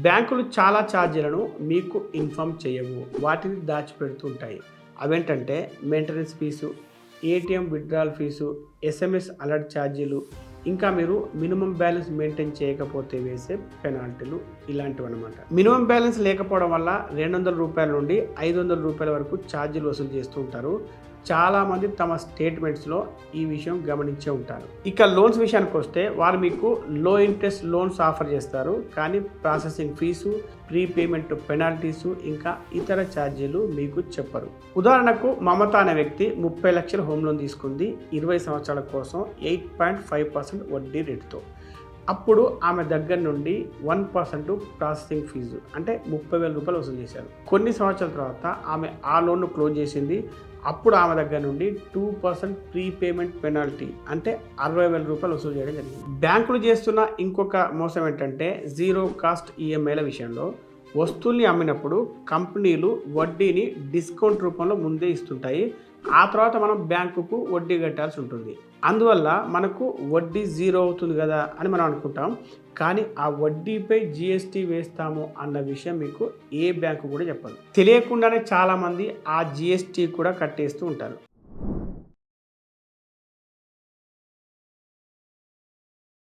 బ్యాంకులు చాలా ఛార్జీలను మీకు ఇన్ఫార్మ్ చేయవు. వాటిని దాచిపెడుతుంటాయి. అవేంటంటే maintenance fee, ATM withdrawal fee, SMS alert ఛార్జీలు, ఇంకా మీరు మినిమమ్ బ్యాలెన్స్ మెయింటైన్ చేయకపోతే వేసే పెనాల్టీలు ఇలాంటివన్నమాట. మినిమమ్ బ్యాలెన్స్ లేకపోవడం వల్ల రూ. 200 నుండి రూ. 500 వరకు ఛార్జీలు వసూలు చేస్తూ ఉంటారు. చాలామంది తమ స్టేట్మెంట్స్లో ఈ విషయం గమనించే ఉంటారు. ఇక లోన్స్ విషయానికి వస్తే వారు మీకు లో ఇంట్రెస్ట్ లోన్స్ ఆఫర్ చేస్తారు. కానీ ప్రాసెసింగ్ ఫీజు, ప్రీపేమెంట్ పెనాల్టీసు ఇంకా ఇతర ఛార్జీలు మీకు చెప్పరు. ఉదాహరణకు మమత అనే వ్యక్తి 30 లక్షల హోమ్ లోన్ తీసుకుంది 20 సంవత్సరాల కోసం 8.5% వడ్డీ రేటుతో. అప్పుడు ఆమె దగ్గర నుండి 1% ప్రాసెసింగ్ ఫీజు అంటే రూ. 30,000 వసూలు చేశారు. కొన్ని సంవత్సరాల తర్వాత ఆమె ఆ లోన్ను క్లోజ్ చేసింది. అప్పుడు ఆమె దగ్గర నుండి 2% ప్రీపేమెంట్ పెనాల్టీ అంటే రూ. 60,000 వసూలు చేయడం జరిగింది. బ్యాంకులు చేస్తున్న ఇంకొక మోసం ఏంటంటే జీరో కాస్ట్ ఈఎంఐల విషయంలో వస్తువుల్ని అమ్మినప్పుడు కంపెనీలు వడ్డీని డిస్కౌంట్ రూపంలో ముందే ఇస్తుంటాయి. ఆ తర్వాత మనం బ్యాంకుకు వడ్డీ కట్టాల్సి ఉంటుంది. అందువల్ల మనకు వడ్డీ జీరో అవుతుంది కదా అని మనం అనుకుంటాం. కానీ ఆ వడ్డీపై జీఎస్టీ వేస్తాము అన్న విషయం మీకు ఏ బ్యాంకు కూడా చెప్పదు. తెలియకుండానే చాలామంది ఆ జీఎస్టీ కూడా కట్టేస్తూ ఉంటారు.